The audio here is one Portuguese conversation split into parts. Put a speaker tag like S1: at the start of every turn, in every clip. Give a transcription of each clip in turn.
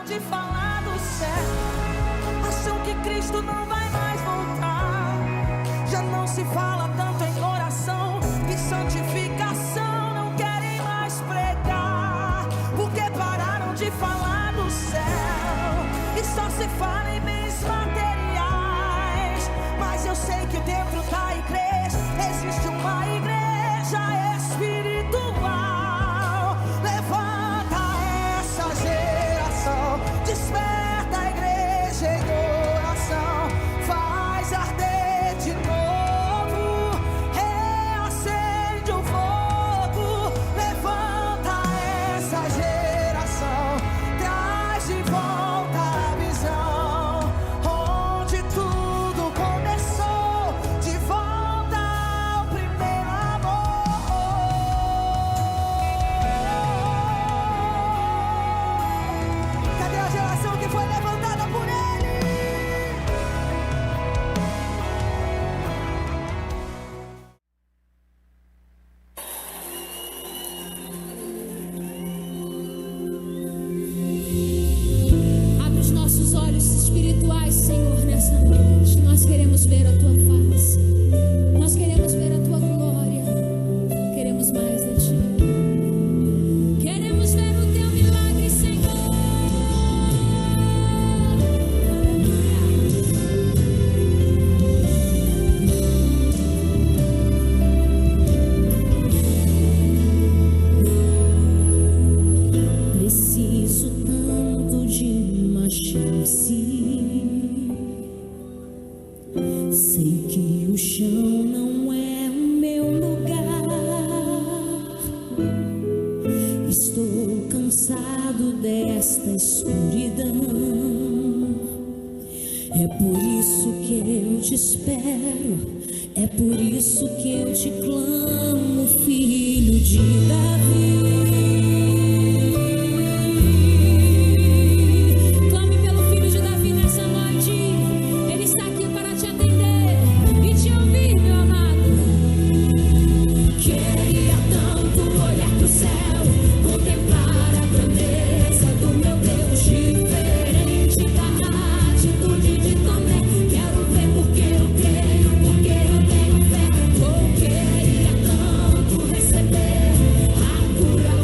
S1: de falar do céu. Acham que Cristo não vai mais voltar. Já não se fala tanto em oração e santificação. Não querem mais pregar, porque pararam de falar do céu e só se fala em bens materiais. Mas eu sei que dentro da igreja existe uma igreja espiritual. Levanta essa geração, desperta a igreja em oração, faz arder de novo, reacende o fogo. Levanta essa geração, traz de volta a visão, onde tudo começou, de volta ao primeiro amor. Cadê a geração que foi levantada por Ele?
S2: Abre os nossos olhos espirituais, Senhor, nessa noite. Nós queremos ver a Tua face. Nós queremos ver a Tua glória. Queremos mais de Ti. Queremos ver o Teu milagre, Senhor. Preciso tanto de uma chance. Sei que o chão não é o meu lugar. Estou cansado desta escuridão. É por isso que eu te espero. É por isso que eu te clamo, filho de Davi. Clame pelo filho de Davi nessa noite. Ele está aqui para te atender e te ouvir, meu amado. Queria tanto olhar pro céu, contemplar a grandeza do meu Deus, diferente da atitude de Tomé. Quero ver porque eu creio, porque eu tenho fé. Oh, queria tanto receber a cura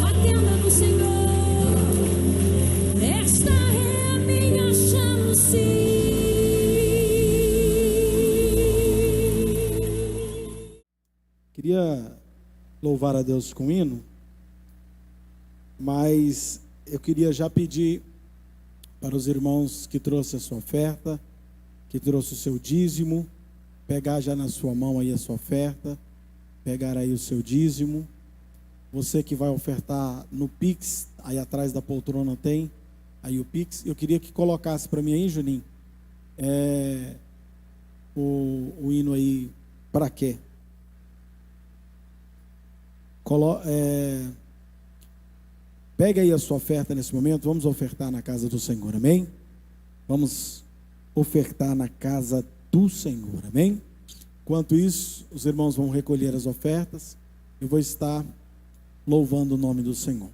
S2: Atenda no Senhor, esta é a minha chance.
S3: Queria louvar a Deus com hino, mas eu queria já pedir para os irmãos que trouxe a sua oferta, que trouxe o seu dízimo, pegar já na sua mão aí a sua oferta, pegar aí o seu dízimo. Você que vai ofertar no Pix, aí atrás da poltrona tem aí o Pix. Eu queria que colocasse para mim aí, Juninho, o hino aí, para quê? Pega aí a sua oferta nesse momento. Vamos ofertar na casa do Senhor, amém? Vamos ofertar na casa do Senhor, amém? Enquanto isso, os irmãos vão recolher as ofertas. Eu vou estar louvando o nome do Senhor.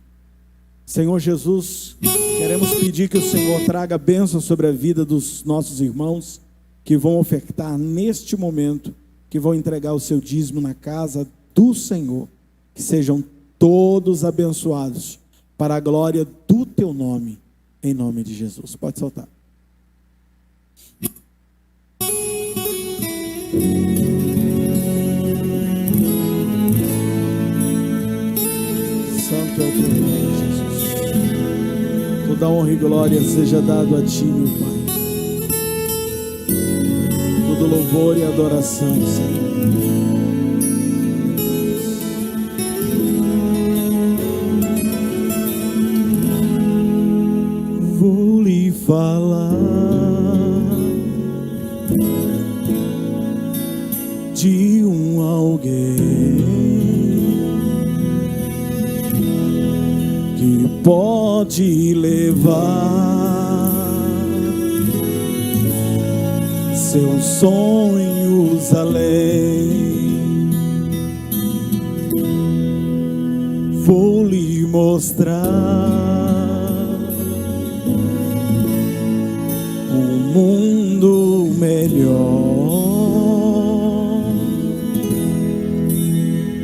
S3: Senhor Jesus, queremos pedir que o Senhor traga bênção sobre a vida dos nossos irmãos que vão ofertar neste momento, que vão entregar o seu dízimo na casa do Senhor. Que sejam todos abençoados para a glória do teu nome, em nome de Jesus. Pode soltar. Santo é o teu nome, Jesus. Toda honra e glória seja dado a ti, meu Pai. Todo louvor e adoração, Senhor. Vou lhe falar de um alguém que pode levar seus sonhos além. Vou lhe mostrar mundo melhor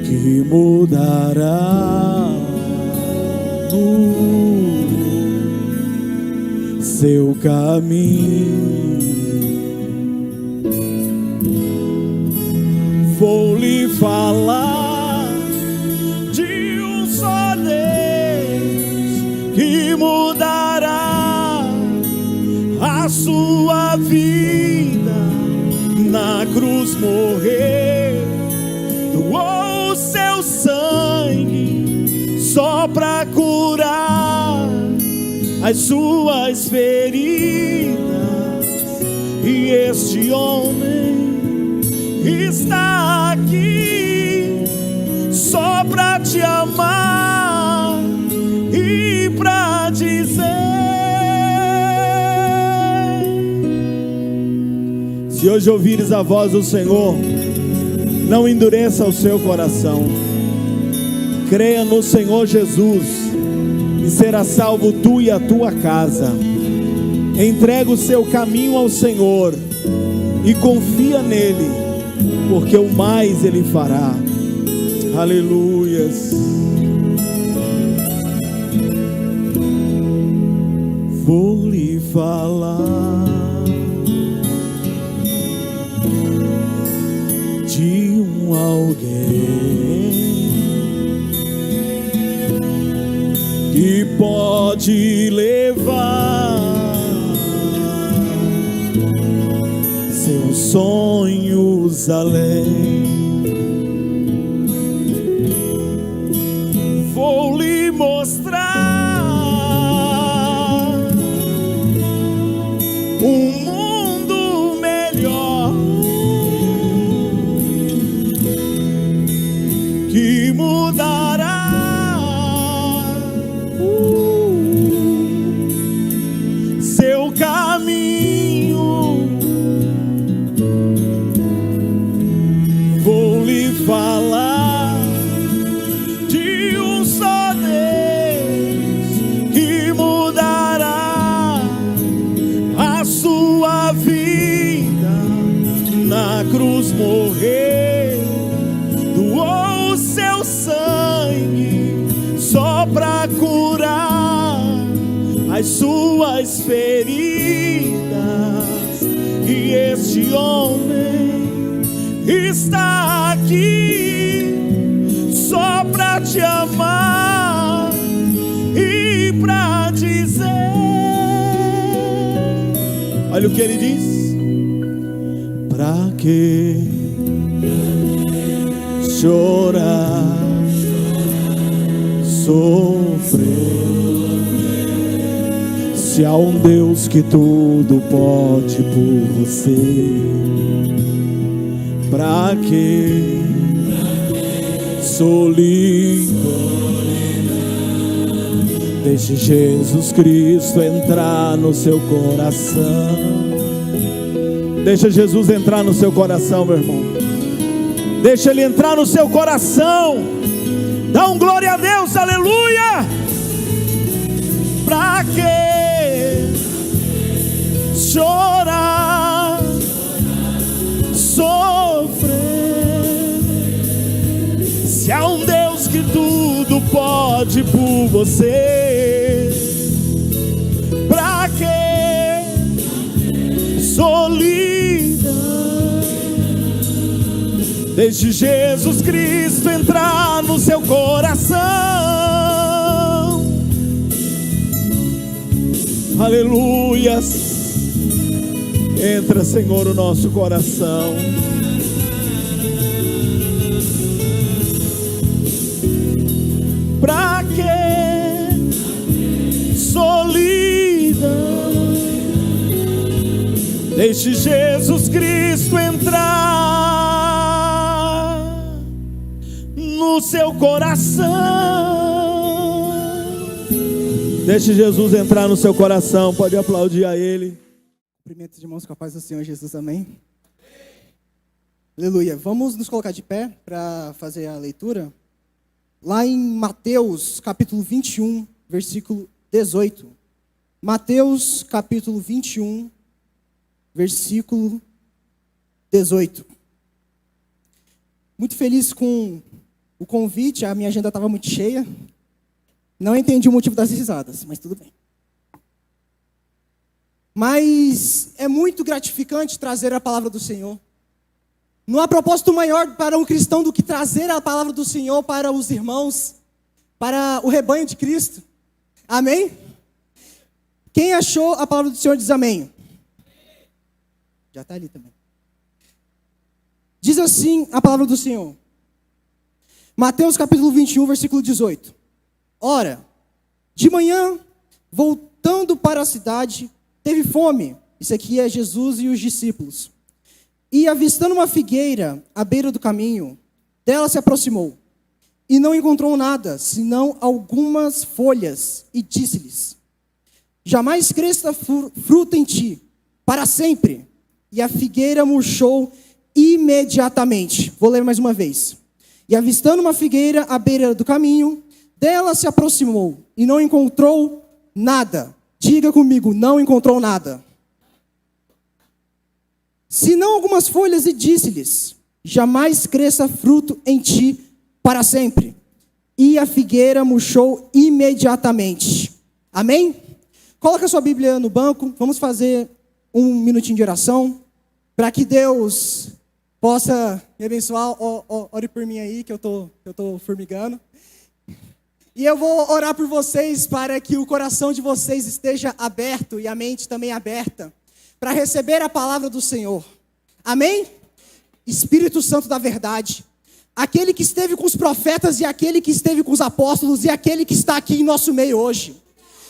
S3: que mudará o seu caminho. Vou lhe falar de um só Deus que mudará a sua vida, na cruz morrer, doou o seu sangue só para curar as suas feridas. E este homem está aqui só para te amar e para dizer: se hoje ouvires a voz do Senhor, não endureça o seu coração. Creia no Senhor Jesus e será salvo tu e a tua casa. Entrega o seu caminho ao Senhor e confia nele, porque o mais ele fará. Aleluias. Vou lhe falar de um alguém que pode levar seus sonhos além. Vou lhe mostrar um mundo melhor que mudará seu caminho. Vou vida, na cruz morreu, doou o seu sangue só pra curar as suas feridas. E este homem está aqui só pra te amar e pra dizer, olha o que ele diz: pra que chorar, sofrer, se há um Deus que tudo pode por você? Pra que solidão? Deixe Jesus Cristo entrar no seu coração. Deixa Jesus entrar no seu coração, meu irmão. Deixa Ele entrar no seu coração. Dá um glória a Deus, aleluia. Pra que chorar, sofrer, se há um Deus que tudo pode por você? Pra que solidão? Deixe Jesus Cristo entrar no seu coração. Aleluias. Entra, Senhor, o nosso coração. Pra que solidão? Deixe Jesus Cristo entrar no seu coração. Deixe Jesus entrar no seu coração. Pode aplaudir a Ele.
S4: Cumprimentos de irmãos com a paz do Senhor Jesus, amém? Aleluia. Vamos nos colocar de pé para fazer a leitura. Lá em Mateus, capítulo 21, versículo 18. Mateus, capítulo 21, versículo 18. Muito feliz com o convite, a minha agenda estava muito cheia. Não entendi o motivo das risadas, mas tudo bem. Mas é muito gratificante trazer a palavra do Senhor. Não há propósito maior para um cristão do que trazer a palavra do Senhor para os irmãos, para o rebanho de Cristo. Amém? Quem achou a palavra do Senhor diz amém. Já está ali também. Diz assim a palavra do Senhor. Mateus capítulo 21, versículo 18. Ora, de manhã, voltando para a cidade, teve fome. Isso aqui é Jesus e os discípulos. E avistando uma figueira à beira do caminho, dela se aproximou. E não encontrou nada, senão algumas folhas. E disse-lhes: jamais cresça fruto em ti, para sempre. E a figueira murchou imediatamente. Vou ler mais uma vez. E avistando uma figueira à beira do caminho, dela se aproximou. E não encontrou nada. Diga comigo, não encontrou nada. Senão algumas folhas, e disse-lhes: jamais cresça fruto em ti para sempre. E a figueira murchou imediatamente. Amém? Coloca a sua Bíblia no banco. Vamos fazer um minutinho de oração, para que Deus possa me abençoar. Ore por mim aí, que eu tô formigando. E eu vou orar por vocês para que o coração de vocês esteja aberto e a mente também aberta para receber a palavra do Senhor. Amém? Espírito Santo da verdade, aquele que esteve com os profetas e aquele que esteve com os apóstolos e aquele que está aqui em nosso meio hoje.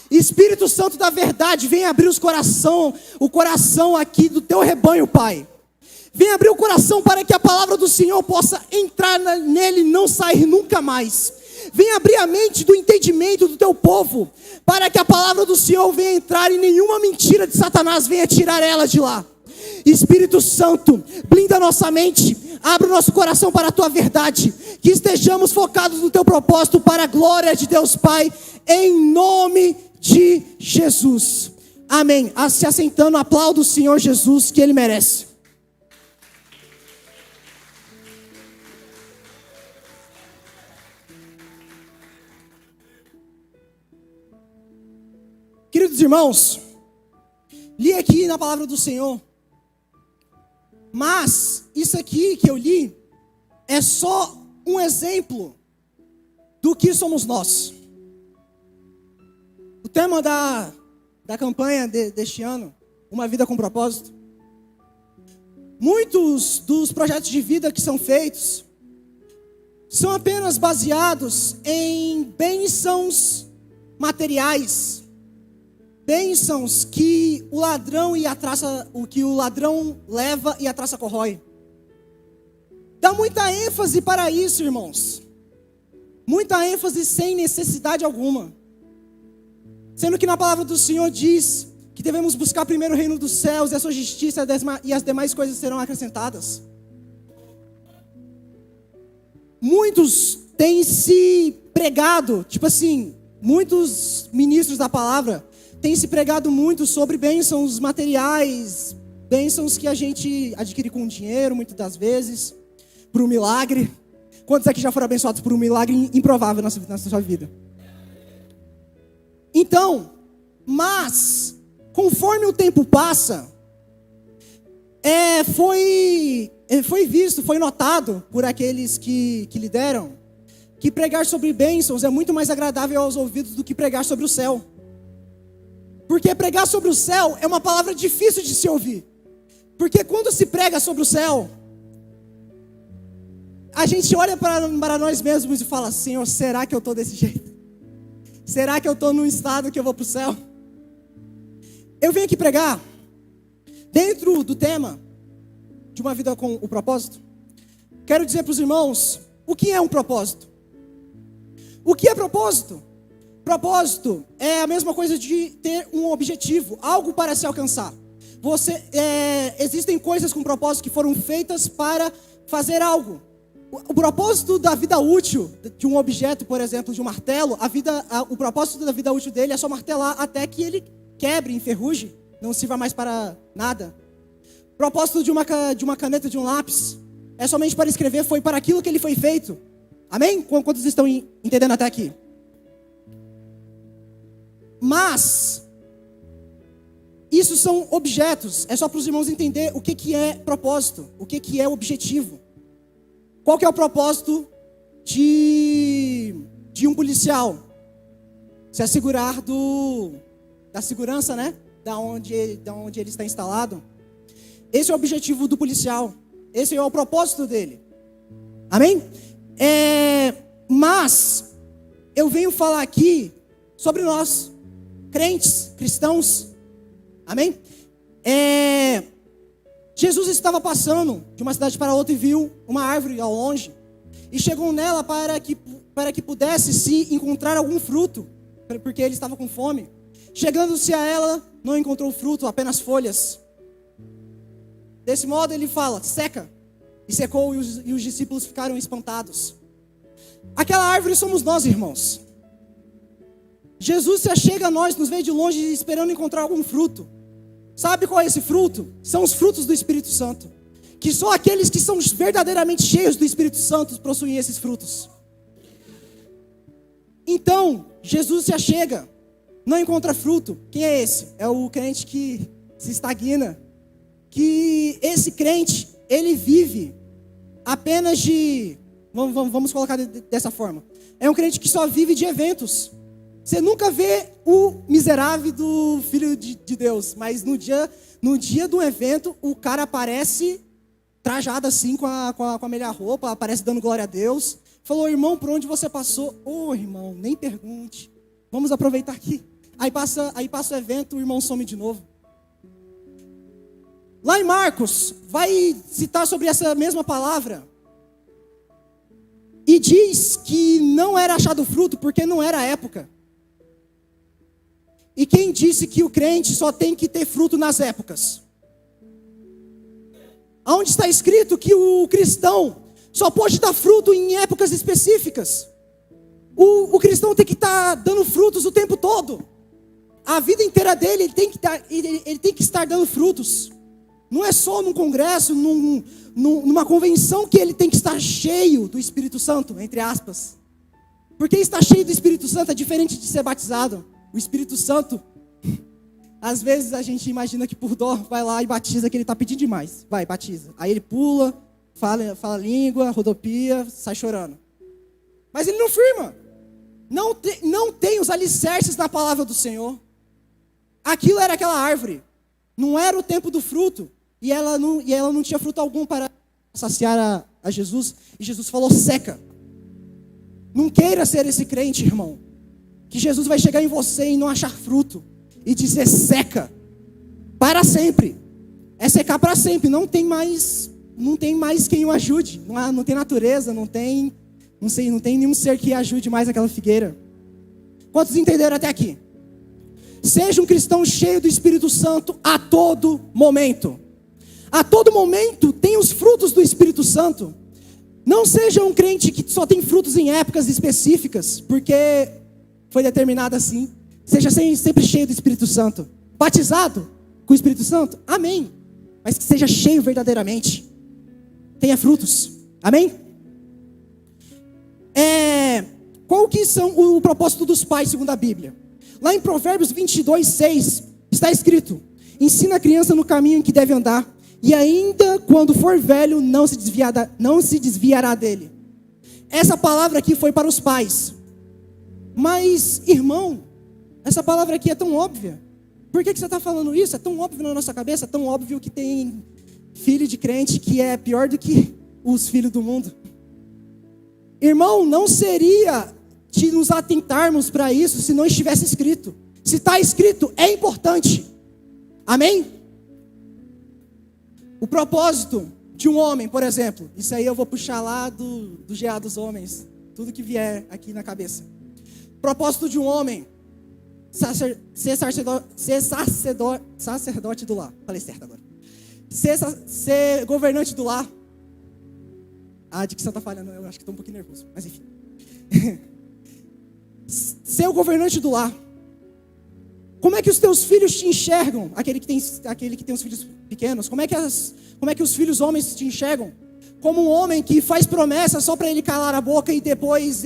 S4: Espírito Santo da verdade, vem abrir o coração aqui do teu rebanho, Pai. Vem abrir o coração para que a palavra do Senhor possa entrar nele e não sair nunca mais. Vem abrir a mente do entendimento do teu povo, para que a palavra do Senhor venha entrar e nenhuma mentira de Satanás venha tirar ela de lá. Espírito Santo, blinda a nossa mente, abre o nosso coração para a tua verdade, que estejamos focados no teu propósito para a glória de Deus Pai, em nome de Jesus. Amém. Se assentando, aplauda o Senhor Jesus, que Ele merece. Queridos irmãos, li aqui na palavra do Senhor, mas isso aqui que eu li é só um exemplo do que somos nós. O tema da campanha deste ano, Uma Vida com Propósito. Muitos dos projetos de vida que são feitos são apenas baseados em bênçãos materiais. Bênçãos que o ladrão leva e a traça corrói. Dá muita ênfase para isso, irmãos. Muita ênfase sem necessidade alguma. Sendo que na palavra do Senhor diz que devemos buscar primeiro o reino dos céus e a sua justiça e as demais coisas serão acrescentadas. Muitos têm se pregado, muitos ministros da palavra têm se pregado muito sobre bênçãos materiais, bênçãos que a gente adquire com dinheiro, muitas das vezes, por um milagre. Quantos aqui já foram abençoados por um milagre improvável na sua vida? Então, mas, conforme o tempo passa, foi notado por aqueles que lideram, que pregar sobre bênçãos é muito mais agradável aos ouvidos do que pregar sobre o céu. Porque pregar sobre o céu é uma palavra difícil de se ouvir. Porque quando se prega sobre o céu, a gente olha para nós mesmos e fala: Senhor, será que eu estou desse jeito? Será que eu estou num estado que eu vou para o céu? Eu venho aqui pregar dentro do tema de uma vida com o propósito. Quero dizer para os irmãos o que é um propósito. O que é propósito? Propósito é a mesma coisa de ter um objetivo, algo para se alcançar. Existem coisas com propósito que foram feitas para fazer algo. O propósito da vida útil de um objeto, por exemplo, de um martelo, o propósito da vida útil dele é só martelar até que ele quebre, enferruje, não sirva mais para nada. O propósito de uma caneta, de um lápis, é somente para escrever, foi para aquilo que ele foi feito. Amém? Quantos estão entendendo até aqui? Mas isso são objetos. É só para os irmãos entender o que é propósito, o que é objetivo. Qual que é o propósito de um policial? Se assegurar da segurança, né? Da onde ele está instalado. Esse é o objetivo do policial. Esse é o propósito dele. Amém? Mas eu venho falar aqui sobre nós, crentes, cristãos. Amém? Jesus estava passando de uma cidade para outra e viu uma árvore ao longe. E chegou nela para que pudesse se encontrar algum fruto, porque ele estava com fome. Chegando-se a ela, não encontrou fruto, apenas folhas. Desse modo ele fala: seca. E secou, e os discípulos ficaram espantados. Aquela árvore somos nós, irmãos. Jesus se achega a nós, nos vê de longe esperando encontrar algum fruto. Sabe qual é esse fruto? São os frutos do Espírito Santo. Que só aqueles que são verdadeiramente cheios do Espírito Santo possuem esses frutos. Então, Jesus se achega, não encontra fruto. Quem é esse? É o crente que se estagna. Que esse crente, ele vive apenas de... Vamos colocar dessa forma. É um crente que só vive de eventos. Você nunca vê o miserável do Filho de Deus, mas no dia do evento, o cara aparece trajado assim com a melhor roupa, aparece dando glória a Deus. Falou: irmão, por onde você passou? Irmão, nem pergunte. Vamos aproveitar aqui. Aí passa o evento, o irmão some de novo. Lá em Marcos, vai citar sobre essa mesma palavra. E diz que não era achado fruto porque não era a época. E quem disse que o crente só tem que ter fruto nas épocas? Onde está escrito que o cristão só pode dar fruto em épocas específicas? O cristão tem que estar dando frutos o tempo todo. a vida inteira dele, ele tem que estar dando frutos. Não é só num congresso, numa convenção que ele tem que estar cheio do Espírito Santo, entre aspas. Porque estar cheio do Espírito Santo é diferente de ser batizado. O Espírito Santo, às vezes a gente imagina que por dó vai lá e batiza, que ele está pedindo demais. Vai, batiza. Aí ele pula, fala língua, rodopia, sai chorando. Mas ele não firma. Não tem os alicerces na palavra do Senhor. Aquilo era aquela árvore. Não era o tempo do fruto. E ela não tinha fruto algum para saciar a Jesus. E Jesus falou, seca. Não queira ser esse crente, irmão. Que Jesus vai chegar em você e não achar fruto. E dizer, seca. Para sempre. É secar para sempre. Não tem mais quem o ajude. Não tem natureza, não tem nenhum ser que ajude mais aquela figueira. Quantos entenderam até aqui? Seja um cristão cheio do Espírito Santo a todo momento. A todo momento tem os frutos do Espírito Santo. Não seja um crente que só tem frutos em épocas específicas, porque foi determinado assim. Seja sempre cheio do Espírito Santo. Batizado com o Espírito Santo? Amém. Mas que seja cheio verdadeiramente. Tenha frutos. Amém? Qual que são o propósito dos pais segundo a Bíblia? Lá em Provérbios 22:6 está escrito: ensina a criança no caminho em que deve andar, e ainda quando for velho não se desviará dele. Essa palavra aqui foi para os pais. Mas, irmão, essa palavra aqui é tão óbvia. Por que você está falando isso? É tão óbvio na nossa cabeça, é tão óbvio que tem filho de crente que é pior do que os filhos do mundo. Irmão, não seria de nos atentarmos para isso se não estivesse escrito. Se está escrito, é importante. Amém? O propósito de um homem, por exemplo, isso aí eu vou puxar lá do GA dos homens, tudo que vier aqui na cabeça. Propósito de um homem, ser sacerdote do lar. Falei certo agora. Ser governante do lar. A dicção está falhando, eu acho que estou um pouquinho nervoso, mas enfim. Ser o governante do lar. Como é que os teus filhos te enxergam? Aquele que tem os filhos pequenos. Como é que os filhos homens te enxergam? Como um homem que faz promessa só para ele calar a boca e depois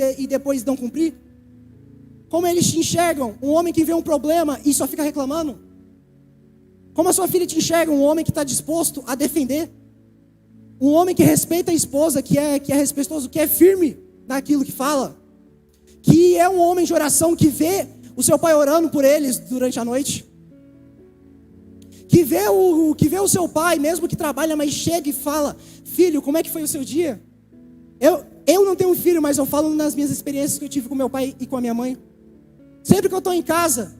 S4: não cumprir? Como eles te enxergam? Um homem que vê um problema e só fica reclamando? Como a sua filha te enxerga? Um homem que está disposto a defender? Um homem que respeita a esposa, que é respeitoso, que é firme naquilo que fala? Que é um homem de oração, que vê o seu pai orando por eles durante a noite? Que vê o seu pai, mesmo que trabalha, mas chega e fala: filho, como é que foi o seu dia? Eu não tenho filho, mas eu falo nas minhas experiências que eu tive com meu pai e com a minha mãe. Sempre que eu estou em casa,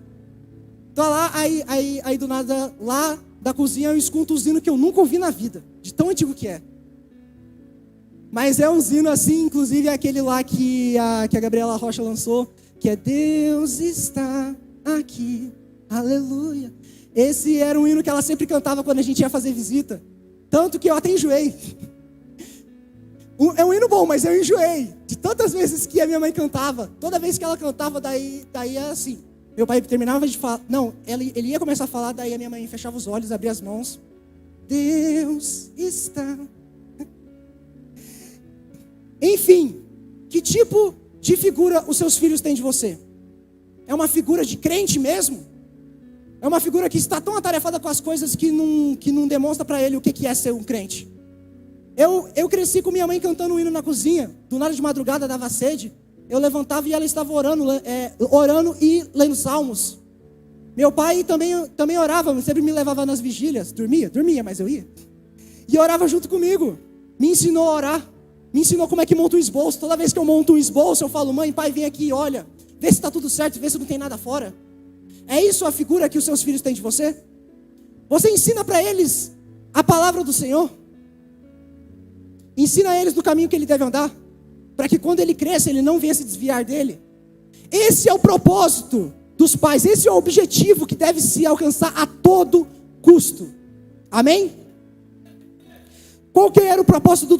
S4: estou lá, aí do nada, lá da cozinha, eu escuto um hino que eu nunca ouvi na vida, de tão antigo que é. Mas é um hino assim, inclusive aquele lá que a Gabriela Rocha lançou, que é Deus está aqui, aleluia. Esse era um hino que ela sempre cantava quando a gente ia fazer visita, tanto que eu até enjoei. É um hino bom, mas eu enjoei de tantas vezes que a minha mãe cantava. Toda vez que ela cantava, daí era assim. Meu pai terminava de falar, não, ele ia começar a falar, daí a minha mãe fechava os olhos, abria as mãos. Deus está. Enfim, que tipo de figura os seus filhos têm de você? É uma figura de crente mesmo? É uma figura que está tão atarefada com as coisas que não demonstra para ele o que é ser um crente? Eu cresci com minha mãe cantando um hino na cozinha. Do nada de madrugada dava sede. Eu levantava e ela estava orando e lendo salmos. Meu pai também orava, sempre me levava nas vigílias. Dormia, mas eu ia. E orava junto comigo. Me ensinou a orar. Me ensinou como é que monta um esboço. Toda vez que eu monto um esboço, eu falo: mãe, pai, vem aqui, olha. Vê se está tudo certo, vê se não tem nada fora. É isso a figura que os seus filhos têm de você? Você ensina para eles a palavra do Senhor? Ensina eles no caminho que ele deve andar, para que quando ele cresça, ele não venha se desviar dele. Esse é o propósito dos pais, esse é o objetivo que deve se alcançar a todo custo. Amém? Qual que era o propósito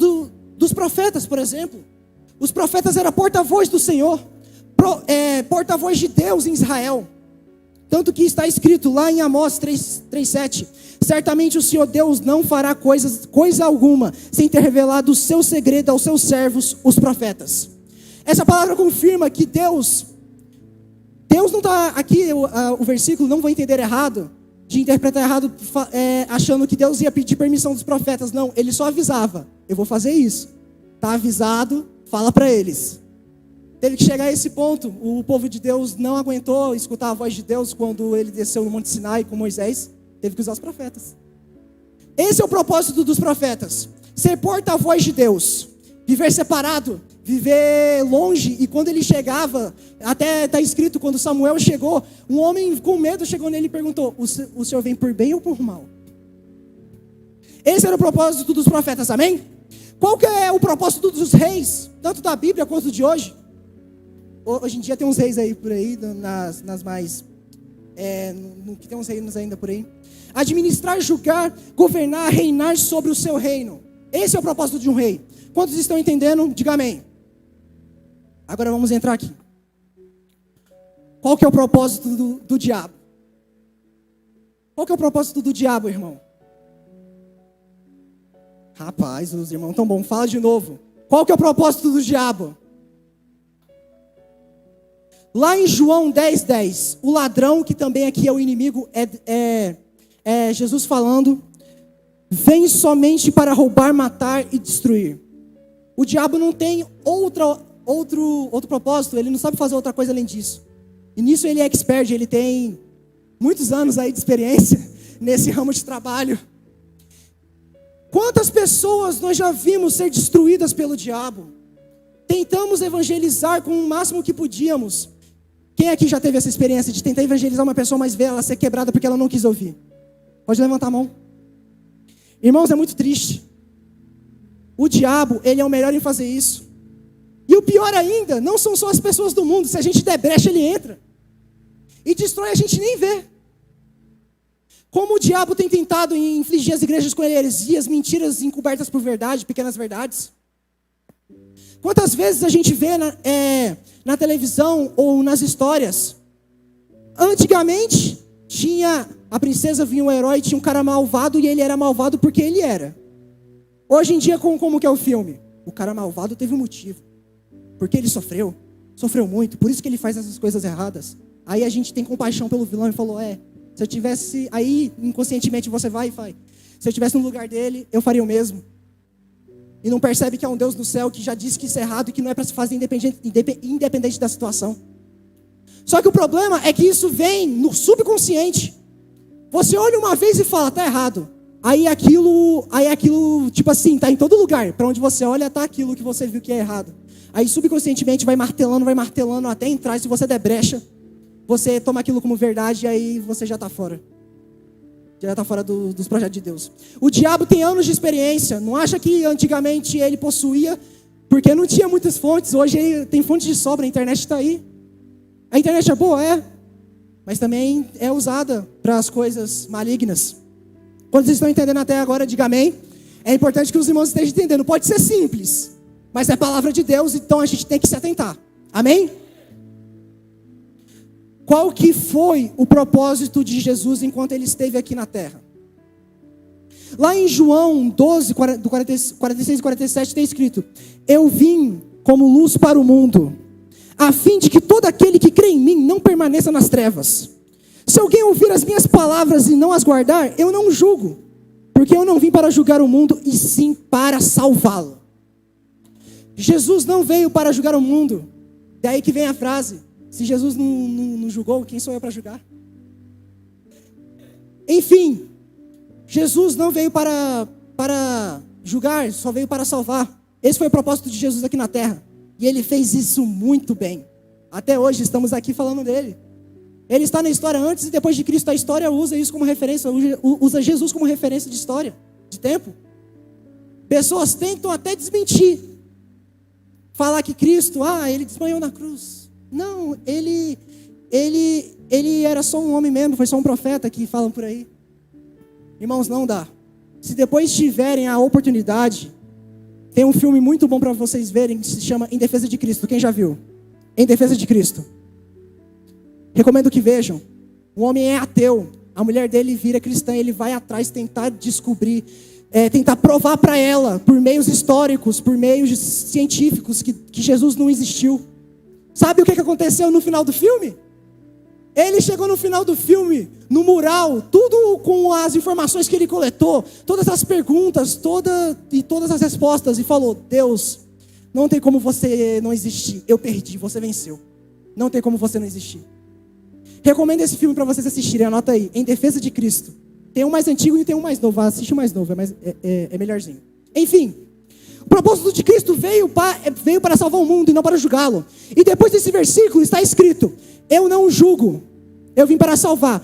S4: dos profetas, por exemplo? Os profetas eram porta-voz do Senhor, porta-voz de Deus em Israel. Tanto que está escrito lá em Amós 3:7, certamente o Senhor Deus não fará coisa alguma, sem ter revelado o seu segredo aos seus servos, os profetas. Essa palavra confirma que Deus não está aqui, o versículo, não vou entender errado, de interpretar errado, achando que Deus ia pedir permissão dos profetas. Não, ele só avisava, eu vou fazer isso. Está avisado, fala para eles. Teve que chegar a esse ponto, o povo de Deus não aguentou escutar a voz de Deus quando ele desceu no Monte Sinai com Moisés, teve que usar os profetas. Esse é o propósito dos profetas, ser porta-voz de Deus, viver separado, viver longe. E quando ele chegava, até está escrito, quando Samuel chegou, um homem com medo chegou nele e perguntou, o senhor vem por bem ou por mal? Esse era o propósito dos profetas, amém? Qual que é o propósito dos reis, tanto da Bíblia quanto de hoje? Hoje em dia tem uns reis aí por aí, nas mais... que tem uns reinos ainda por aí. Administrar, julgar, governar, reinar sobre o seu reino. Esse é o propósito de um rei. Quantos estão entendendo? Diga amém. Agora vamos entrar aqui. Qual que é o propósito do diabo? Qual que é o propósito do diabo, irmão? Rapaz, os irmãos tão bom. Fala de novo. Qual que é o propósito do diabo? Lá em João 10:10, o ladrão, que também aqui é o inimigo, é Jesus falando, vem somente para roubar, matar e destruir. O diabo não tem outro propósito, ele não sabe fazer outra coisa além disso. E nisso ele é expert, ele tem muitos anos aí de experiência nesse ramo de trabalho. Quantas pessoas nós já vimos ser destruídas pelo diabo? Tentamos evangelizar com o máximo que podíamos. Quem aqui já teve essa experiência de tentar evangelizar uma pessoa, mas ver ela ser quebrada porque ela não quis ouvir? Pode levantar a mão. Irmãos, é muito triste. O diabo, ele é o melhor em fazer isso. E o pior ainda, não são só as pessoas do mundo. Se a gente der brecha, ele entra. E destrói, a gente nem vê. Como o diabo tem tentado infligir às igrejas com heresias, mentiras encobertas por verdade, pequenas verdades. Quantas vezes a gente vê na televisão ou nas histórias? Antigamente, a princesa vinha um herói, tinha um cara malvado e ele era malvado porque ele era. Hoje em dia, como que é o filme? O cara malvado teve um motivo. Porque ele sofreu muito, por isso que ele faz essas coisas erradas. Aí a gente tem compaixão pelo vilão e falou, se eu tivesse, aí inconscientemente você vai e faz. Se eu tivesse no lugar dele, eu faria o mesmo. E não percebe que é um Deus no céu que já disse que isso é errado e que não é para se fazer independente da situação. Só que o problema é que isso vem no subconsciente. Você olha uma vez e fala, tá errado. Aí aquilo, tipo assim, tá em todo lugar. Para onde você olha, tá aquilo que você viu que é errado. Aí subconscientemente vai martelando até entrar. E se você der brecha, você toma aquilo como verdade e aí você já está fora. Já está fora dos projetos de Deus. O diabo tem anos de experiência. Não acha que antigamente ele possuía, porque não tinha muitas fontes. Hoje ele tem fontes de sobra, a internet está aí. A internet é boa? É. Mas também é usada para as coisas malignas. Quando vocês estão entendendo até agora, diga amém. É importante que os irmãos estejam entendendo. Pode ser simples, mas é a palavra de Deus, então a gente tem que se atentar. Amém? Qual que foi o propósito de Jesus enquanto ele esteve aqui na terra? Lá em João 12, do 46 e 47 tem escrito: eu vim como luz para o mundo, a fim de que todo aquele que crê em mim não permaneça nas trevas. Se alguém ouvir as minhas palavras e não as guardar, eu não julgo, porque eu não vim para julgar o mundo, e sim para salvá-lo. Jesus não veio para julgar o mundo. Daí que vem a frase: se Jesus não julgou, quem sou eu para julgar? Enfim, Jesus não veio para julgar, só veio para salvar. Esse foi o propósito de Jesus aqui na terra. E ele fez isso muito bem. Até hoje estamos aqui falando dele. Ele está na história antes e depois de Cristo. A história usa isso como referência, usa Jesus como referência de história, de tempo. Pessoas tentam até desmentir. Falar que Cristo, ele desmanhou na cruz. Não, ele era só um homem mesmo, foi só um profeta que falam por aí. Irmãos, não dá. Se depois tiverem a oportunidade, tem um filme muito bom para vocês verem, que se chama Em Defesa de Cristo. Quem já viu? Em Defesa de Cristo. Recomendo que vejam. O homem é ateu. A mulher dele vira cristã, ele vai atrás tentar descobrir, tentar provar para ela, por meios históricos, por meios científicos, que Jesus não existiu. Sabe o que aconteceu no final do filme? Ele chegou no final do filme, no mural, tudo com as informações que ele coletou, todas as perguntas, todas as respostas, e falou: Deus, não tem como você não existir. Eu perdi, você venceu. Não tem como você não existir. Recomendo esse filme para vocês assistirem, anota aí, Em Defesa de Cristo. Tem um mais antigo e tem um mais novo. Assiste o mais novo, é melhorzinho. Enfim, o propósito de Cristo veio para salvar o mundo e não para julgá-lo. E depois desse versículo está escrito: eu não julgo, eu vim para salvar.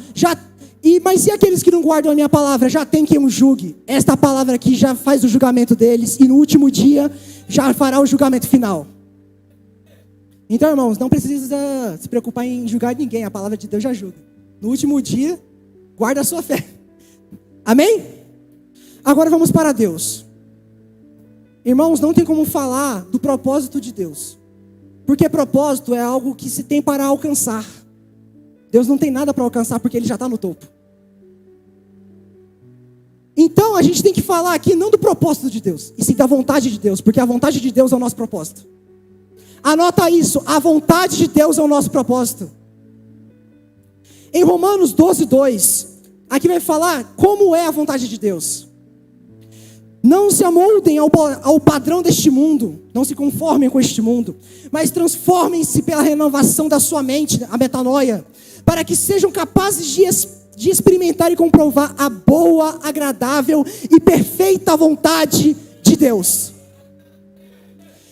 S4: Mas e aqueles que não guardam a minha palavra? Já tem quem o julgue. Esta palavra aqui já faz o julgamento deles, e no último dia já fará o julgamento final. Então, irmãos, não precisa se preocupar em julgar ninguém. A palavra de Deus já julga. No último dia, guarda a sua fé. Amém? Agora vamos para Deus. Irmãos, não tem como falar do propósito de Deus, porque propósito é algo que se tem para alcançar. Deus não tem nada para alcançar, porque Ele já está no topo. Então a gente tem que falar aqui não do propósito de Deus, e sim da vontade de Deus, porque a vontade de Deus é o nosso propósito. Anota isso, a vontade de Deus é o nosso propósito. Em Romanos 12:2, aqui vai falar como é a vontade de Deus. Não se amoldem ao padrão deste mundo, não se conformem com este mundo, mas transformem-se pela renovação da sua mente, a metanoia, para que sejam capazes de experimentar e comprovar a boa, agradável e perfeita vontade de Deus.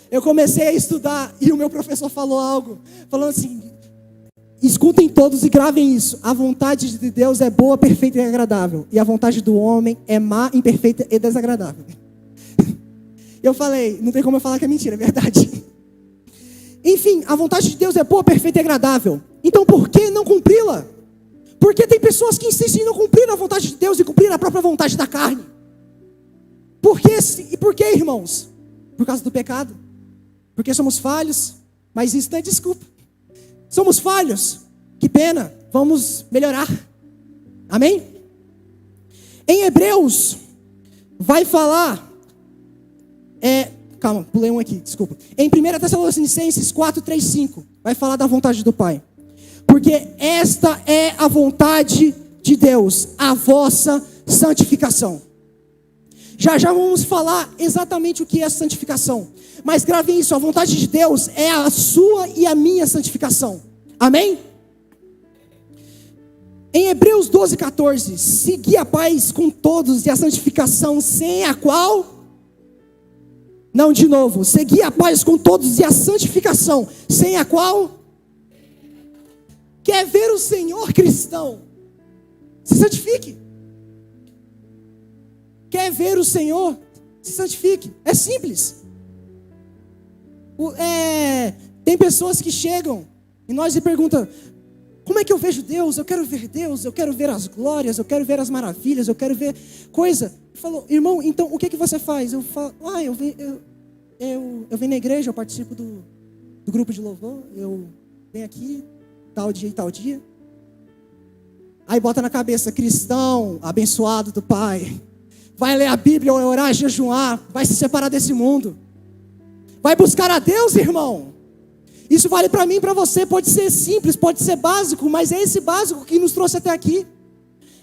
S4: Eu comecei a estudar e o meu professor falou algo, falando assim: escutem todos e gravem isso. A vontade de Deus é boa, perfeita e agradável. E a vontade do homem é má, imperfeita e desagradável. Eu falei, não tem como eu falar que é mentira, é verdade. Enfim, a vontade de Deus é boa, perfeita e agradável. Então por que não cumpri-la? Porque tem pessoas que insistem em não cumprir a vontade de Deus e cumprir a própria vontade da carne. Por que, irmãos? Por causa do pecado. Porque somos falhos, mas isso não é desculpa. Somos falhos, que pena, vamos melhorar. Amém? Em Hebreus, vai falar, calma, pulei um aqui, desculpa. Em 1 Tessalonicenses 4:3-5, vai falar da vontade do Pai. Porque esta é a vontade de Deus, a vossa santificação. Já vamos falar exatamente o que é santificação. Mas gravem isso, a vontade de Deus é a sua e a minha santificação. Amém? Em Hebreus 12:14, segui a paz com todos e a santificação, sem a qual... Não, de novo, segui a paz com todos e a santificação, sem a qual... Quer ver o Senhor, cristão? Se santifique. Quer ver o Senhor? Se santifique. É simples. Tem pessoas que chegam e nós lhe perguntam: como é que eu vejo Deus? Eu quero ver Deus, eu quero ver as glórias, eu quero ver as maravilhas, eu quero ver coisa. Falou: irmão, então o que você faz? Eu falo: eu venho na igreja, eu participo do grupo de louvor, eu venho aqui, tal dia e tal dia. Aí bota na cabeça: cristão, abençoado do Pai, vai ler a Bíblia, orar, jejuar, vai se separar desse mundo, vai buscar a Deus, irmão. Isso vale para mim e para você. Pode ser simples, pode ser básico, mas é esse básico que nos trouxe até aqui.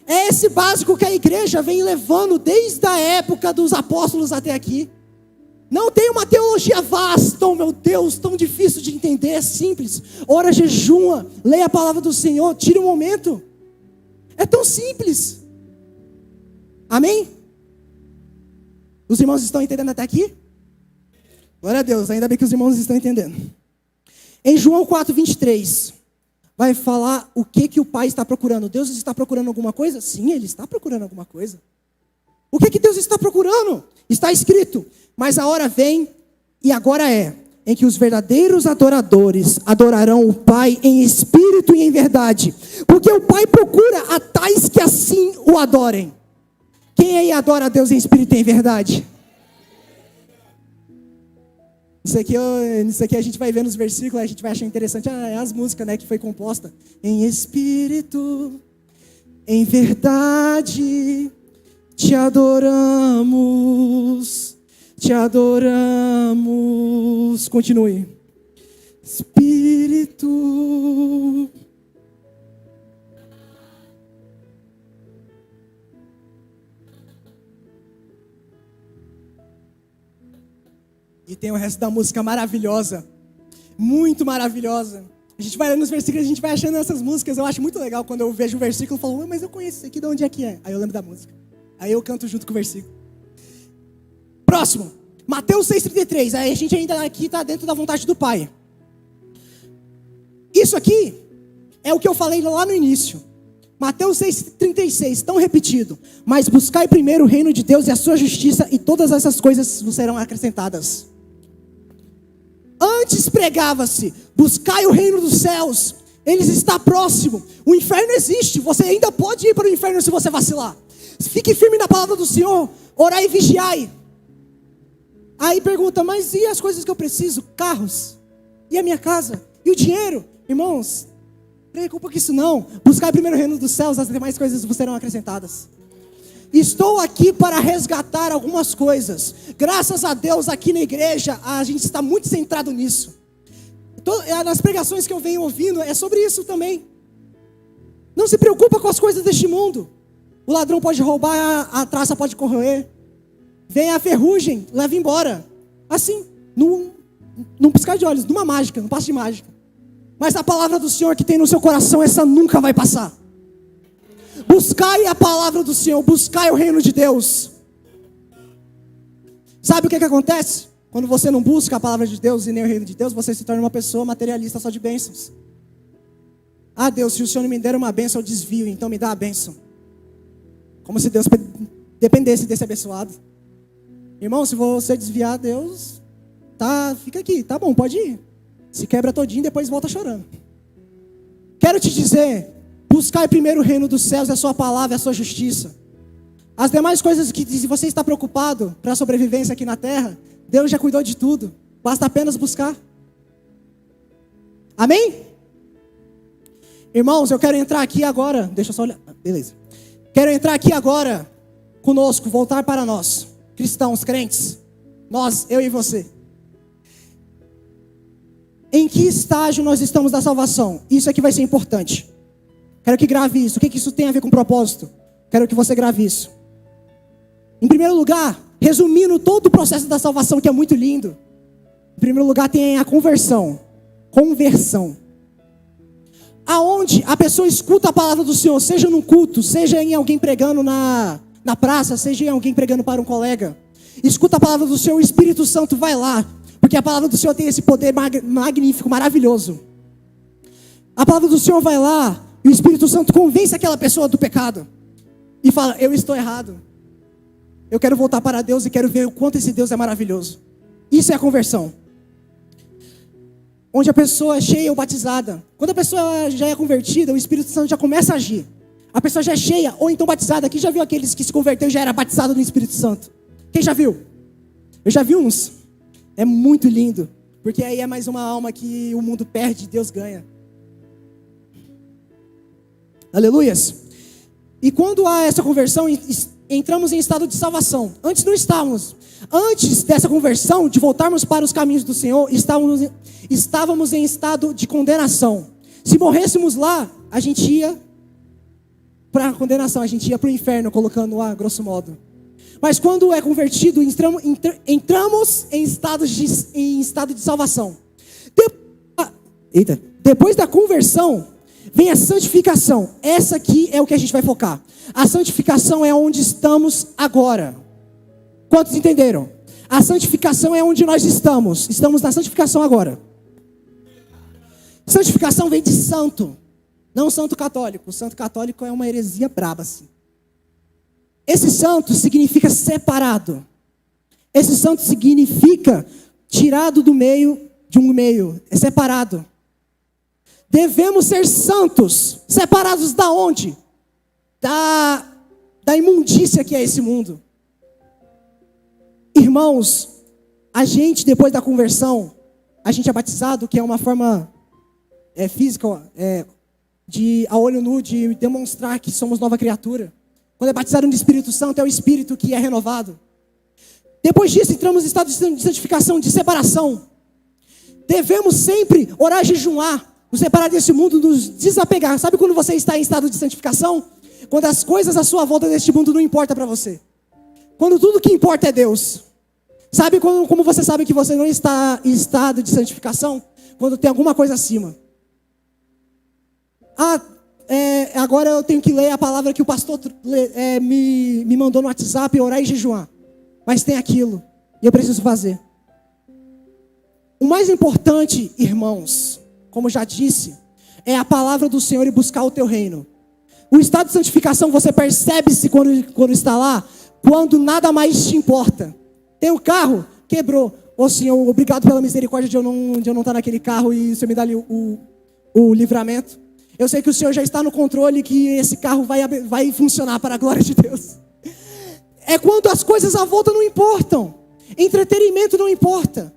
S4: É esse básico que a igreja vem levando desde a época dos apóstolos até aqui. Não tem uma teologia vasta, oh meu Deus, tão difícil de entender. É simples. Ora, jejua, leia a palavra do Senhor, tire um momento. É tão simples. Amém? Os irmãos estão entendendo até aqui? Glória a Deus, ainda bem que os irmãos estão entendendo. Em João 4:23, vai falar o que o Pai está procurando. Deus está procurando alguma coisa? Sim, Ele está procurando alguma coisa. O que Deus está procurando? Está escrito: mas a hora vem, e agora é, em que os verdadeiros adoradores adorarão o Pai em espírito e em verdade. Porque o Pai procura a tais que assim o adorem. Quem aí adora a Deus em espírito e em verdade? Isso aqui a gente vai ver nos versículos, a gente vai achar interessante. É as músicas, né, que foi composta em espírito Em verdade, te adoramos, te adoramos. Continue. Espírito. E tem o resto da música maravilhosa, muito maravilhosa. A gente vai lendo os versículos, a gente vai achando essas músicas. Eu acho muito legal quando eu vejo o versículo e falo, mas eu conheço isso aqui, de onde é que é? Aí eu lembro da música. Aí eu canto junto com o versículo. Próximo, Mateus 6,33. Aí a gente ainda aqui está dentro da vontade do Pai. Isso aqui é o que eu falei lá no início. Mateus 6,36, tão repetido. Mas buscai primeiro o reino de Deus e a sua justiça, e todas essas coisas vos serão acrescentadas. Antes pregava-se, buscai o reino dos céus, ele está próximo. O inferno existe, você ainda pode ir para o inferno se você vacilar. Fique firme na palavra do Senhor, orai e vigiai. Aí pergunta, mas e as coisas que eu preciso? Carros, e a minha casa, e o dinheiro? Irmãos, preocupa com isso não. Buscai primeiro o reino dos céus, as demais coisas vos serão acrescentadas. Estou aqui para resgatar algumas coisas. Graças a Deus, aqui na igreja, a gente está muito centrado nisso. Nas pregações que eu venho ouvindo, é sobre isso também. Não se preocupa com as coisas deste mundo. O ladrão pode roubar, a traça pode corroer. Vem a ferrugem, leva embora. Assim, num piscar de olhos, numa mágica, num passo de mágica. Mas a palavra do Senhor que tem no seu coração, essa nunca vai passar. Buscai a palavra do Senhor, buscai o reino de Deus. Sabe o que acontece? Quando você não busca a palavra de Deus e nem o reino de Deus, você se torna uma pessoa materialista só de bênçãos. Ah, Deus, se o Senhor não me der uma bênção, eu desvio, então me dá a bênção. Como se Deus dependesse desse abençoado. Irmão, se você desviar, Deus, fica aqui, tá bom, pode ir. Se quebra todinho, depois volta chorando. Quero te dizer, buscai primeiro o reino dos céus, a sua palavra, a sua justiça. As demais coisas que se você está preocupado para a sobrevivência aqui na terra, Deus já cuidou de tudo. Basta apenas buscar. Amém? Irmãos, eu quero entrar aqui agora. Deixa eu só olhar. Beleza. Quero entrar aqui agora conosco, voltar para nós, cristãos, crentes. Nós, eu e você. Em que estágio nós estamos da salvação? Isso aqui vai ser importante. Quero que grave isso. O que isso tem a ver com propósito? Quero que você grave isso. Em primeiro lugar, resumindo todo o processo da salvação, que é muito lindo. Em primeiro lugar tem a conversão. Conversão. Aonde a pessoa escuta a palavra do Senhor, seja num culto, seja em alguém pregando na praça, seja em alguém pregando para um colega. Escuta a palavra do Senhor, o Espírito Santo vai lá. Porque a palavra do Senhor tem esse poder magnífico, maravilhoso. A palavra do Senhor vai lá, e o Espírito Santo convence aquela pessoa do pecado. E fala, eu estou errado. Eu quero voltar para Deus e quero ver o quanto esse Deus é maravilhoso. Isso é a conversão. Onde a pessoa é cheia ou batizada. Quando a pessoa já é convertida, o Espírito Santo já começa a agir. A pessoa já é cheia ou então batizada. Quem já viu aqueles que se converteram e já era batizado no Espírito Santo? Quem já viu? Eu já vi uns. É muito lindo. Porque aí é mais uma alma que o mundo perde e Deus ganha. Aleluias. E quando há essa conversão, entramos em estado de salvação. Antes não estávamos. Antes dessa conversão, de voltarmos para os caminhos do Senhor, estávamos em estado de condenação. Se morrêssemos lá, a gente ia para a condenação, a gente ia para o inferno, colocando lá, grosso modo. Mas quando é convertido, entramos em estado de salvação. Depois da conversão, vem a santificação. Essa aqui é o que a gente vai focar. A santificação é onde estamos agora. Quantos entenderam? A santificação é onde nós estamos. Estamos na santificação agora. Santificação vem de santo. Não santo católico. O santo católico é uma heresia braba assim. Esse santo significa separado. Esse santo significa tirado do meio de um meio. É separado. Devemos ser santos. Separados da onde? Da imundícia que é esse mundo. Irmãos, a gente depois da conversão, a gente é batizado, que é uma forma física, a olho nu, de demonstrar que somos nova criatura. Quando é batizado no Espírito Santo, é o Espírito que é renovado. Depois disso, entramos em estado de santificação, de separação. Devemos sempre orar e jejuar, nos separar deste mundo, nos desapegar. Sabe quando você está em estado de santificação? Quando as coisas à sua volta deste mundo não importam para você. Quando tudo que importa é Deus. Sabe como você sabe que você não está em estado de santificação? Quando tem alguma coisa acima. Agora eu tenho que ler a palavra que o pastor me mandou no WhatsApp, orar e jejuar. Mas tem aquilo, e eu preciso fazer. O mais importante, irmãos, como já disse, é a palavra do Senhor e buscar o teu reino. O estado de santificação você percebe-se quando está lá, quando nada mais te importa. Tem um carro, quebrou. Ô Senhor, obrigado pela misericórdia de eu não estar naquele carro e o Senhor me dá ali o livramento. Eu sei que o Senhor já está no controle, que esse carro vai funcionar para a glória de Deus. É quando as coisas à volta não importam. Entretenimento não importa.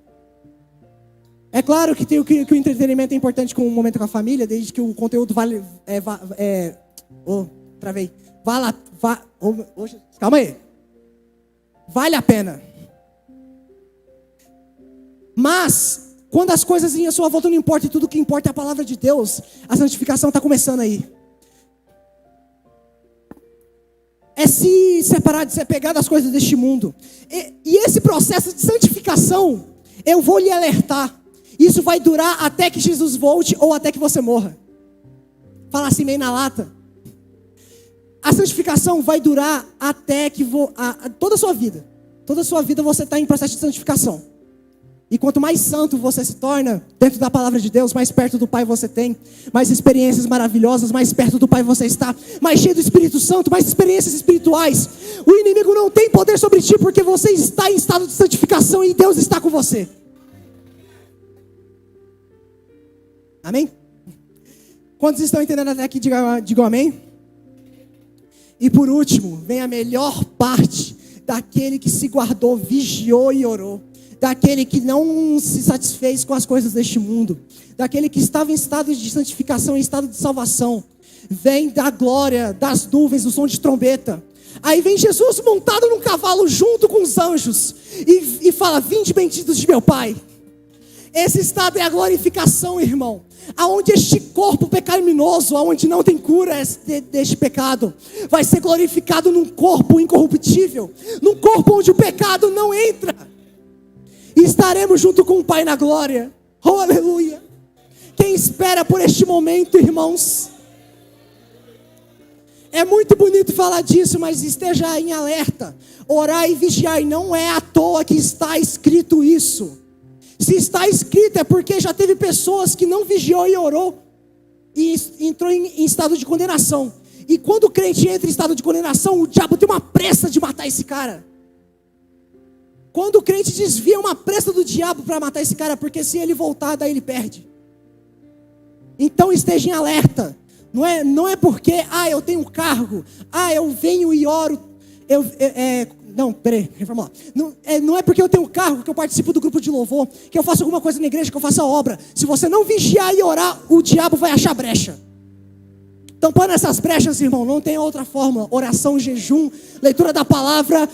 S4: É claro que o entretenimento é importante com o momento com a família, desde que o conteúdo calma aí. Vale a pena. Mas, quando as coisas em sua volta não importam e tudo que importa é a palavra de Deus, a santificação está começando aí. É se separar, de se apegar das coisas deste mundo. E esse processo de santificação, eu vou lhe alertar. Isso vai durar até que Jesus volte ou até que você morra. Fala assim meio na lata. A santificação vai durar até que toda a sua vida. Toda a sua vida você está em processo de santificação. E quanto mais santo você se torna dentro da palavra de Deus, mais perto do Pai você tem, mais experiências maravilhosas, mais perto do Pai você está, mais cheio do Espírito Santo, mais experiências espirituais. O inimigo não tem poder sobre ti, porque você está em estado de santificação e Deus está com você. Amém? Quantos estão entendendo até aqui? Digam amém. E por último, vem a melhor parte daquele que se guardou, vigiou e orou. Daquele que não se satisfez com as coisas deste mundo, daquele que estava em estado de santificação, em estado de salvação. Vem da glória, das nuvens, o som de trombeta. Aí vem Jesus montado num cavalo junto com os anjos e fala: vinde benditos de meu Pai. Esse estado é a glorificação, irmão. Aonde este corpo pecaminoso, aonde não tem cura deste pecado, vai ser glorificado num corpo incorruptível, num corpo onde o pecado não entra. E estaremos junto com o Pai na glória. Oh, aleluia. Quem espera por este momento, irmãos? É muito bonito falar disso, mas esteja em alerta. Orar e vigiar, e não é à toa que está escrito isso. Se está escrito é porque já teve pessoas que não vigiou e orou e entrou em estado de condenação. E quando o crente entra em estado de condenação, o diabo tem uma pressa de matar esse cara. Quando o crente desvia, uma pressa do diabo para matar esse cara, porque se ele voltar, daí ele perde. Então esteja em alerta. Não é porque, eu tenho um cargo, eu venho e oro. Não, peraí, reformular. Não é porque eu tenho um cargo, que eu participo do grupo de louvor, que eu faço alguma coisa na igreja, que eu faço a obra. Se você não vigiar e orar, o diabo vai achar brecha. Tampando essas brechas, irmão, não tem outra forma. Oração, jejum, leitura da palavra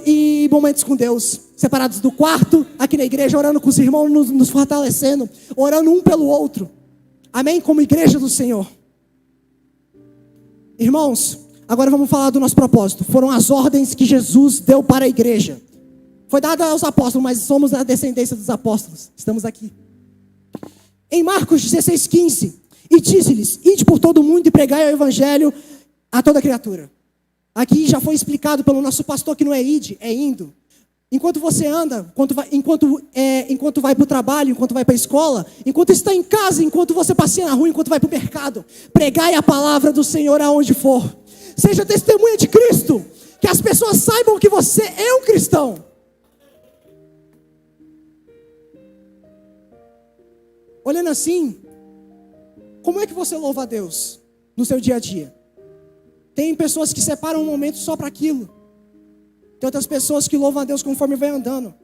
S4: e momentos com Deus. Separados do quarto, aqui na igreja, orando com os irmãos, nos fortalecendo, orando um pelo outro. Amém? Como igreja do Senhor. Irmãos, agora vamos falar do nosso propósito. Foram as ordens que Jesus deu para a igreja. Foi dada aos apóstolos, mas somos a descendência dos apóstolos. Estamos aqui. Em Marcos 16:15, e disse-lhes: ide por todo o mundo e pregai o evangelho a toda criatura. Aqui já foi explicado pelo nosso pastor que não é ide, é indo. Enquanto você anda, enquanto vai para o trabalho, enquanto vai para a escola, enquanto está em casa, enquanto você passeia na rua, enquanto vai para o mercado, pregai a palavra do Senhor aonde for. Seja testemunha de Cristo, que as pessoas saibam que você é um cristão. Olhando assim, como é que você louva a Deus no seu dia a dia? Tem pessoas que separam um momento só para aquilo. Tem outras pessoas que louvam a Deus conforme vai andando.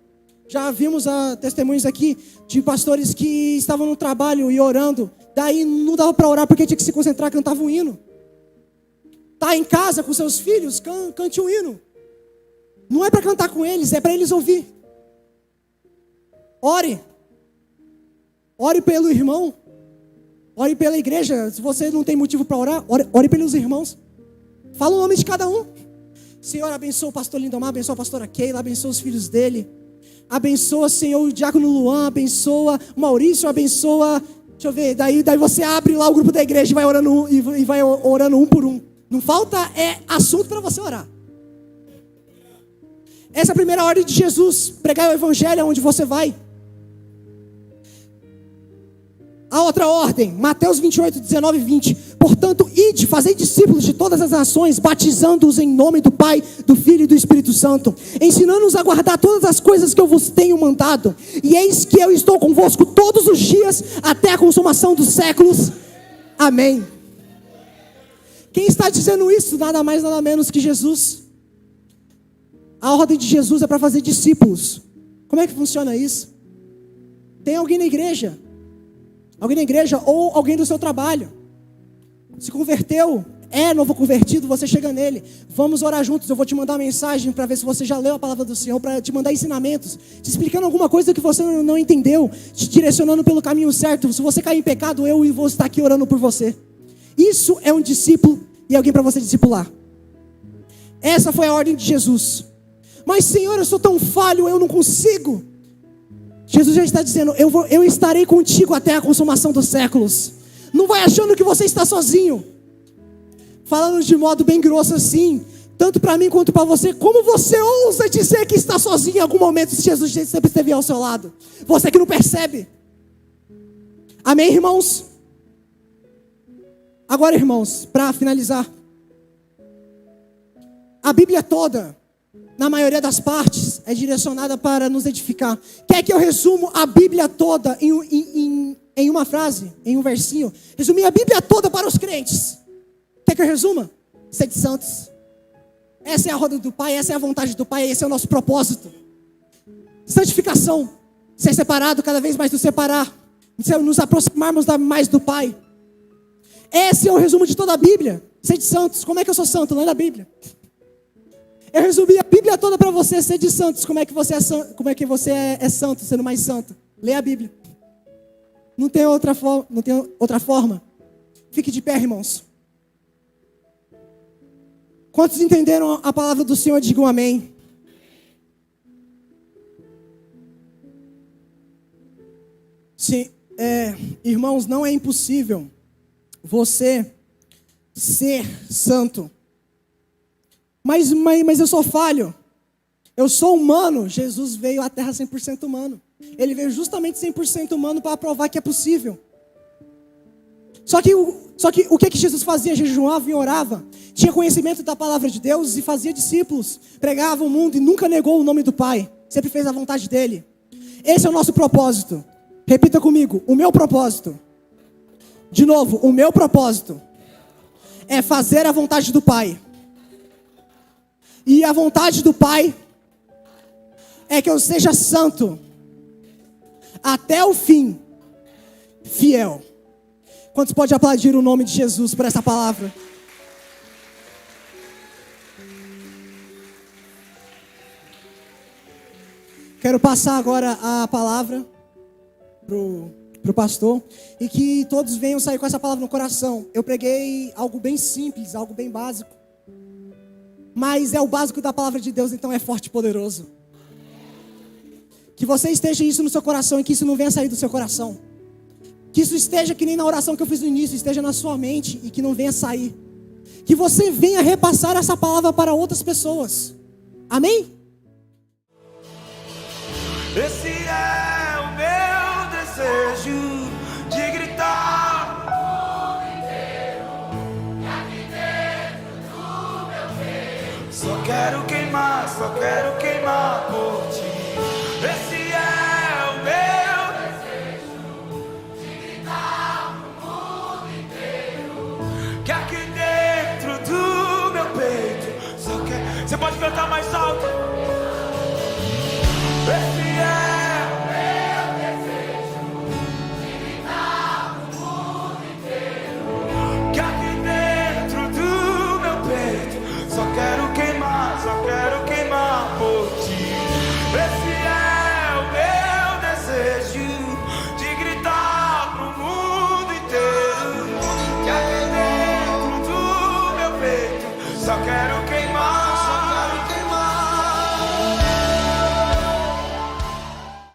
S4: Já vimos testemunhos aqui de pastores que estavam no trabalho e orando. Daí não dava para orar porque tinha que se concentrar, cantava um hino. Tá em casa com seus filhos, cante um hino. Não é para cantar com eles, é para eles ouvir. Ore. Ore pelo irmão. Ore pela igreja. Se você não tem motivo para orar, ore pelos irmãos. Fala o nome de cada um. Senhor, abençoa o pastor Lindomar, abençoa a pastora Keila, abençoa os filhos dele. Abençoa, Senhor, o diácono Luan, abençoa o Maurício, abençoa... Deixa eu ver, daí você abre lá o grupo da igreja e vai orando um por um. Não falta assunto para você orar. Essa é a primeira ordem de Jesus, pregar o evangelho onde você vai. A outra ordem, Mateus 28, 19 e 20. Portanto, ide, fazei discípulos de todas as nações, batizando-os em nome do Pai, do Filho e do Espírito Santo, ensinando-os a guardar todas as coisas que eu vos tenho mandado. E eis que eu estou convosco todos os dias, até a consumação dos séculos. Amém. Quem está dizendo isso? Nada mais, nada menos que Jesus. A ordem de Jesus é para fazer discípulos. Como é que funciona isso? Tem alguém na igreja? Alguém na igreja ou alguém do seu trabalho se converteu, novo convertido, você chega nele, vamos orar juntos, eu vou te mandar uma mensagem para ver se você já leu a palavra do Senhor, para te mandar ensinamentos, te explicando alguma coisa que você não entendeu, te direcionando pelo caminho certo. Se você cair em pecado, eu vou estar aqui orando por você. Isso é um discípulo e alguém para você discipular. Essa foi a ordem de Jesus. Mas Senhor, eu sou tão falho, eu não consigo. Jesus já está dizendo, eu estarei contigo até a consumação dos séculos. Não vai achando que você está sozinho. Falando de modo bem grosso assim, tanto para mim quanto para você. Como você ousa dizer que está sozinho em algum momento, se Jesus sempre esteve ao seu lado? Você que não percebe. Amém, irmãos? Agora, irmãos, para finalizar. A Bíblia toda, na maioria das partes, é direcionada para nos edificar. Quer que eu resumo a Bíblia toda em uma frase, em um versinho? Resumir a Bíblia toda para os crentes. Quer que eu resuma? Sede santos. Essa é a roda do Pai, essa é a vontade do Pai, esse é o nosso propósito. Santificação. Ser separado, cada vez mais nos separar. Nos aproximarmos mais do Pai. Esse é o resumo de toda a Bíblia. Sede santos. Como é que eu sou santo? Lendo a Bíblia. Eu resumi a Bíblia toda para você, sede santos. Como é que você é santo, sendo mais santo? Lê a Bíblia. Não tem outra forma. Fique de pé, irmãos. Quantos entenderam a palavra do Senhor? Digam amém. Sim, irmãos, não é impossível você ser santo. Mas eu sou falho. Eu sou humano. Jesus veio à terra 100% humano. Ele veio justamente 100% humano para provar que é possível. Só que o que Jesus fazia? Jejuava e orava. Tinha conhecimento da palavra de Deus e fazia discípulos. Pregava o mundo e nunca negou o nome do Pai. Sempre fez a vontade dele. Esse é o nosso propósito. Repita comigo. O meu propósito. De novo, o meu propósito é fazer a vontade do Pai. E a vontade do Pai é que eu seja santo até o fim, fiel. Quantos podem aplaudir o nome de Jesus por essa palavra? Quero passar agora a palavra pro pastor e que todos venham sair com essa palavra no coração. Eu preguei algo bem simples, algo bem básico, mas é o básico da palavra de Deus, então é forte e poderoso. Que você esteja isso no seu coração e que isso não venha sair do seu coração. Que isso esteja que nem na oração que eu fiz no início, esteja na sua mente e que não venha sair. Que você venha repassar essa palavra para outras pessoas. Amém?
S5: Esse é o meu desejo de gritar o mundo inteiro, e aqui dentro do meu peito. Só quero queimar, só quero